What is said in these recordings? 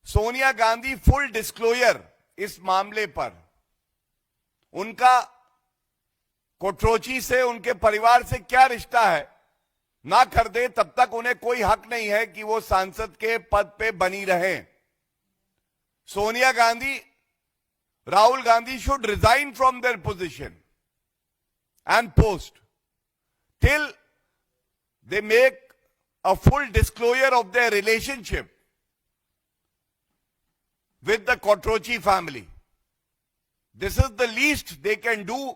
Sonia Gandhi full disclosure इस मामले पर, उनका कोट्रोची से, उनके परिवार से क्या रिश्ता है, ना कर दे तब तक उन्हें कोई हक नहीं है कि वो सांसद के पद पे बनी रहें। Sonia Gandhi, Rahul Gandhi should resign from their position and post till they make a full disclosure of their relationship with the Kotrochi family. This is the least they can do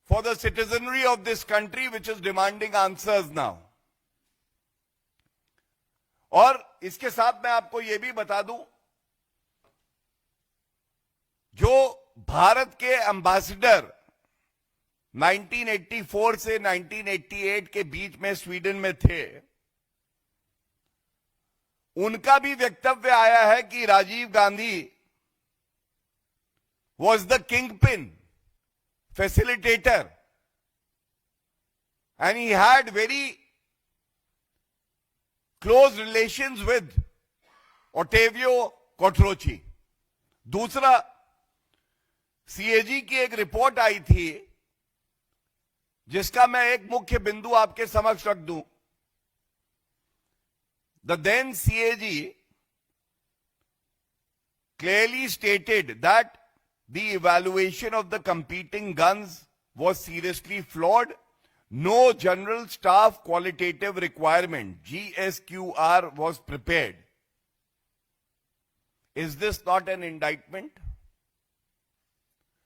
for the citizenry of this country which is demanding answers now. और इसके साथ मैं आपको यह भी बता दूं, जो भारत के एम्बेसडर 1984 से 1988 के बीच में स्वीडन में थे, उनका भी वक्तव्य आया है कि Rajiv Gandhi was the kingpin, facilitator, and he had very close relations with Ottavio Kotrochi. दूसरा, सीएजी की एक रिपोर्ट आई थी जिसका मैं एक मुख्य बिंदु आपके समक्ष रख दूं. The then CAG clearly stated that the evaluation of the competing guns was seriously flawed. No General Staff Qualitative Requirement, GSQR, was prepared. Is this not an indictment?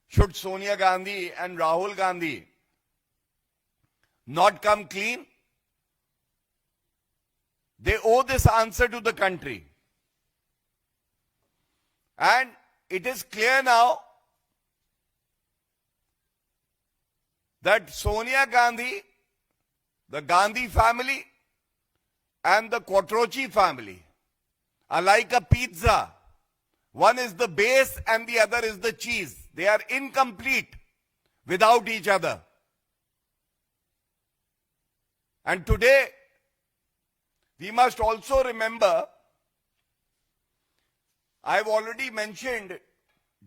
Should Sonia Gandhi and Rahul Gandhi not come clean? They owe this answer to the country. And it is clear now that Sonia Gandhi, the Gandhi family, and the Kotrochi family are like a pizza. One is the base and the other is the cheese. They are incomplete without each other. And today, we must also remember, I've already mentioned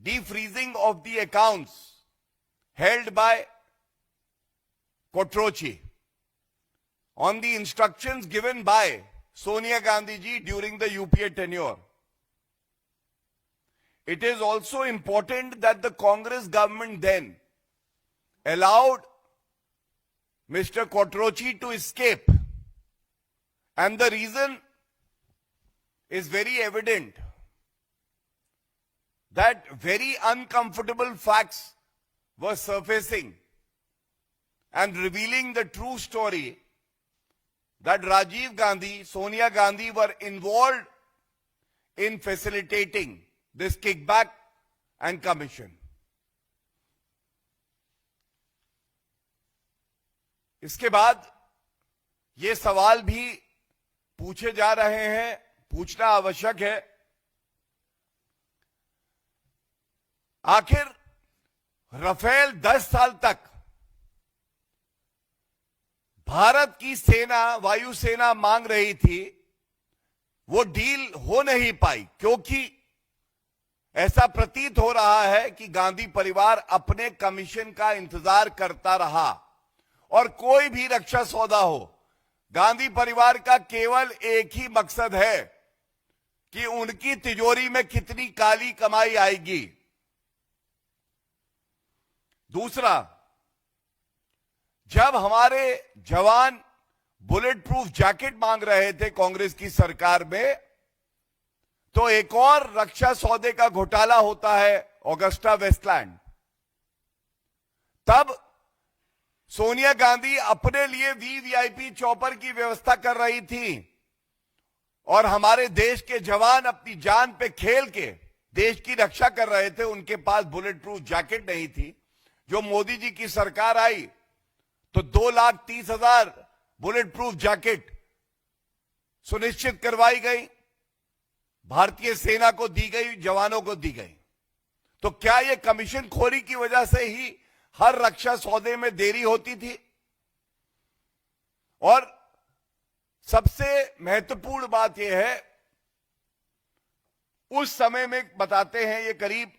defreezing of the accounts held by Kotrochi on the instructions given by Sonia Gandhi ji during the UPA tenure. It is also important that the Congress government then allowed Mr. Kotrochi to escape. And the reason is very evident, that very uncomfortable facts were surfacing and revealing the true story that Rajiv Gandhi, Sonia Gandhi were involved in facilitating this kickback and commission. इसके बाद ये सवाल भी पूछे जा रहे हैं, पूछना आवश्यक है, आखिर राफेल 10 साल तक भारत की सेना, वायुसेना मांग रही थी, वो डील हो नहीं पाई, क्योंकि ऐसा प्रतीत हो रहा है कि गांधी परिवार अपने कमीशन का इंतजार करता रहा और कोई भी रक्षा सौदा हो, गांधी परिवार का केवल एक ही मकसद है कि उनकी तिजोरी में कितनी काली कमाई आएगी. दूसरा, जब हमारे जवान बुलेट प्रूफ जैकेट मांग रहे थे कांग्रेस की सरकार में, तो एक और रक्षा सौदे का घोटाला होता है ऑगस्टा वेस्टलैंड. तब सोनिया गांधी अपने लिए वीवीआईपी चॉपर की व्यवस्था कर रही थी और हमारे देश के जवान अपनी जान पे खेल के देश की रक्षा कर रहे थे. उनके पास बुलेट प्रूफ जैकेट नहीं थी. जो मोदी जी की सरकार आई तो 2,30,000 बुलेट प्रूफ जैकेट सुनिश्चित करवाई गई, भारतीय सेना को दी गई, जवानों को दी गई. तो क्या यह कमीशन खोरी की वजह से ही हर रक्षा सौदे में देरी होती थी? और सबसे महत्वपूर्ण बात यह है उस समय में बताते हैं ये करीब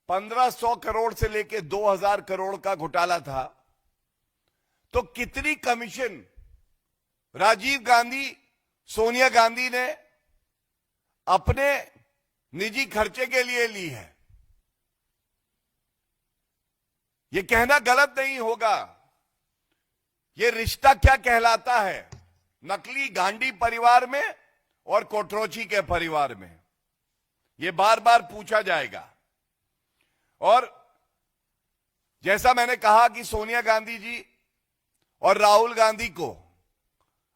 1500 करोड़ से लेके 2000 करोड़ का घोटाला था। तो कितनी कमीशन राजीव गांधी, सोनिया गांधी ने अपने निजी खर्चे के लिए ली है, यह कहना गलत नहीं होगा। यह रिश्ता क्या कहलाता है नकली गांधी परिवार में और कोटरोची के परिवार में, यह बार बार पूछा जाएगा। और जैसा मैंने कहा कि सोनिया गांधी जी और राहुल गांधी को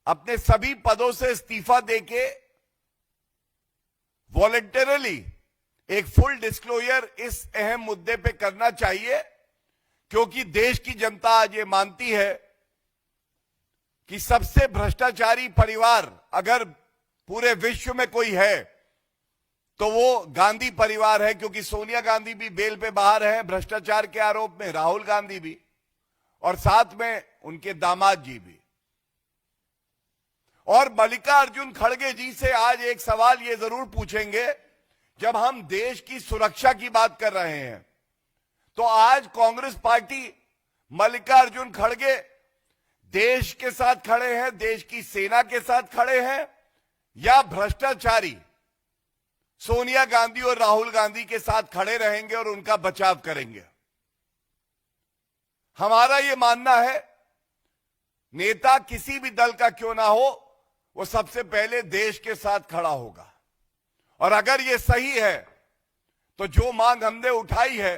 अपने सभी पदों से इस्तीफा देके वॉलंटरली एक फुल डिस्क्लोजर इस अहम मुद्दे पे करना चाहिए, क्योंकि देश की जनता आज ये मानती है कि सबसे भ्रष्टाचारी परिवार अगर पूरे विश्व में कोई है तो वो गांधी परिवार है। क्योंकि सोनिया गांधी भी बेल पे बाहर है भ्रष्टाचार के आरोप में, राहुल गांधी भी, और साथ में उनके दामाद जी भी। और मल्लिकार्जुन खड़गे जी से आज एक सवाल ये जरूर पूछेंगे, जब हम देश की सुरक्षा की बात कर रहे हैं तो आज कांग्रेस पार्टी, मल्लिकार्जुन खड़गे देश के साथ खड़े हैं, देश की सेना के साथ खड़े हैं, या भ्रष्टाचारी सोनिया गांधी और राहुल गांधी के साथ खड़े रहेंगे और उनका बचाव करेंगे? हमारा यह मानना है नेता किसी भी दल का क्यों ना हो, वो सबसे पहले देश के साथ खड़ा होगा। और अगर ये सही है तो जो मांग हमने उठाई है,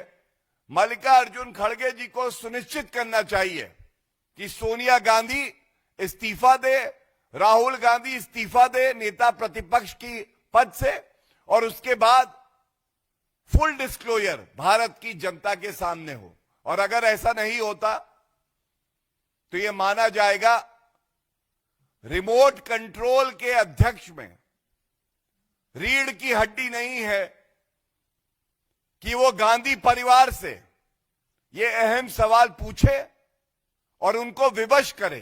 मल्लिकार्जुन खड़गे जी को सुनिश्चित करना चाहिए कि सोनिया गांधी इस्तीफा दे, राहुल गांधी इस्तीफा दे नेता प्रतिपक्ष की पद से, और उसके बाद फुल डिस्क्लोजर भारत की जनता के सामने हो। और अगर ऐसा नहीं होता तो यह माना जाएगा रिमोट कंट्रोल के अध्यक्ष में रीढ़ की हड्डी नहीं है कि वो गांधी परिवार से ये अहम सवाल पूछे और उनको विवश करे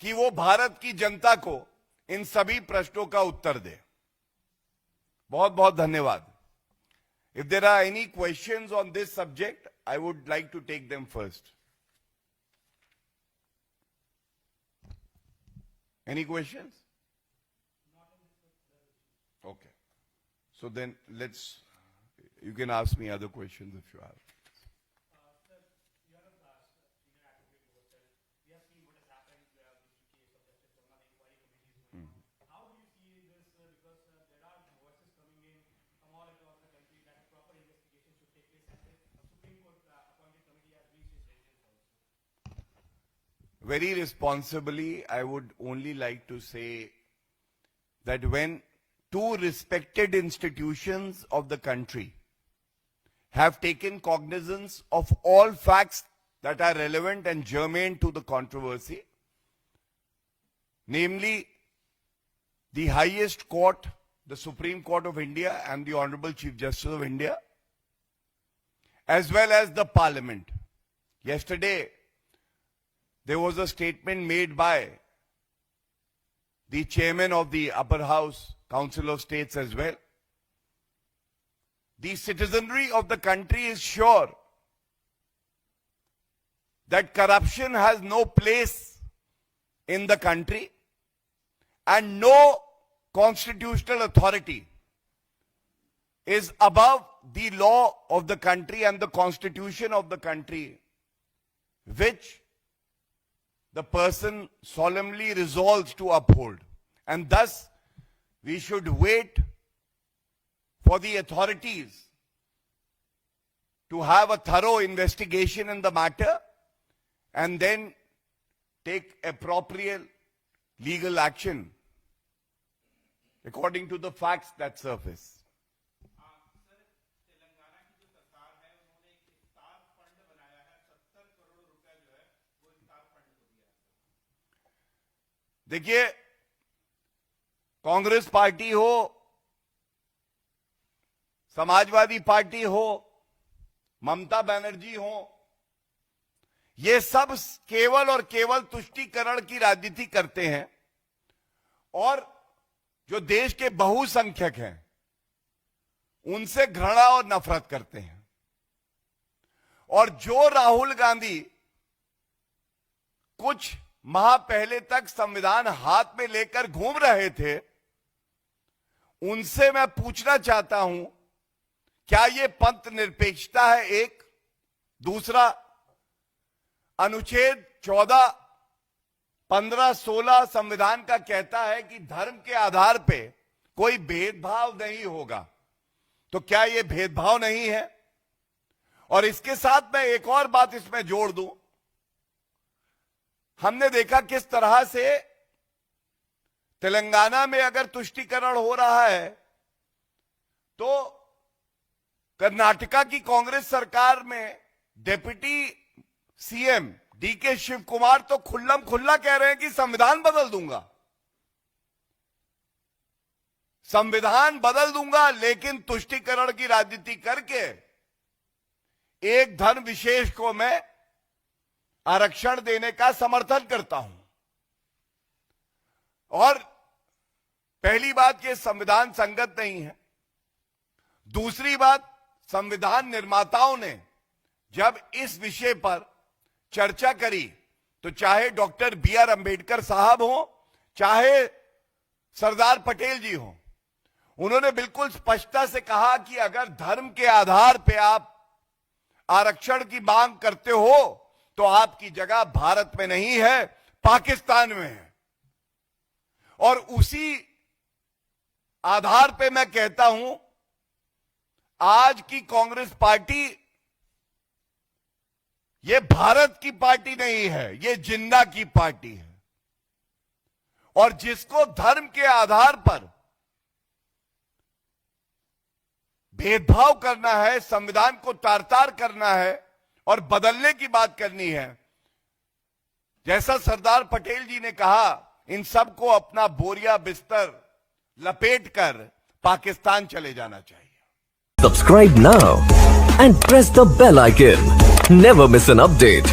कि वो भारत की जनता को इन सभी प्रश्नों का उत्तर दे। बहुत बहुत धन्यवाद। If there are any questions on this subject, I would like to take them first. Any questions? Okay. So then you can ask me other questions if you have. Very responsibly, I would only like to say that when two respected institutions of the country have taken cognizance of all facts that are relevant and germane to the controversy, namely the highest court, the Supreme Court of India and the Honorable Chief Justice of India, as well as the Parliament. Yesterday, there was a statement made by the chairman of the Upper House, Council of States as well. The citizenry of the country is sure that corruption has no place in the country and no constitutional authority is above the law of the country and the constitution of the country, which the person solemnly resolves to uphold. And thus, we should wait for the authorities to have a thorough investigation in the matter and then take appropriate legal action according to the facts that surface. देखिए, Congress party हो, Samajwadi party हो, ममता बनर्जी हो, ये सब केवल और केवल तुष्टीकरण की राजनीति करते हैं। और जो देश के बहुसंख्यक हैं, उनसे घृणा और नफरत करते हैं। और जो राहुल गांधी कुछ माह पहले तक संविधान हाथ में लेकर घूम रहे थे, उनसे मैं पूछना चाहता हूं, क्या यह पंथ निरपेक्षता है? एक दूसरा, अनुच्छेद 14, 15, 16 संविधान का कहता है कि धर्म के आधार पे कोई भेदभाव नहीं होगा। तो क्या यह भेदभाव नहीं है? और इसके साथ मैं एक और बात इसमें जोड़ दूं, हमने देखा किस तरह से तेलंगाना में अगर तुष्टीकरण हो रहा है, तो कर्नाटका की कांग्रेस सरकार में deputy CM DK Shivakumar तो खुल्लम खुल्ला कह रहे हैं कि संविधान बदल दूंगा, संविधान बदल दूंगा, लेकिन तुष्टीकरण की राजनीति करके एक धर्म विशेष को मैं आरक्षण देने का समर्थन करता हूं। और पहली बात, ये संविधान संगत नहीं है। दूसरी बात, संविधान निर्माताओं ने जब इस विषय पर चर्चा करी, तो चाहे डॉक्टर बी.आर. अंबेडकर साहब हो, चाहे सरदार पटेल जी हो, उन्होंने बिल्कुल स्पष्टता से कहा कि अगर धर्म के आधार पर आप आरक्षण की मांग करते हो तो आपकी जगह भारत में नहीं है, पाकिस्तान में है। और उसी आधार पे मैं कहता हूं, आज की कांग्रेस पार्टी ये भारत की पार्टी नहीं है, ये जिन्ना की पार्टी है। और जिसको धर्म के आधार पर भेदभाव करना है, संविधान को तार-तार करना है और बदलने की बात करनी है, जैसा सरदार पटेल जी ने कहा, इन सबको अपना बोरिया बिस्तर लपेटकर पाकिस्तान चले जाना चाहिए। Subscribe now and press the bell icon. Never miss an update.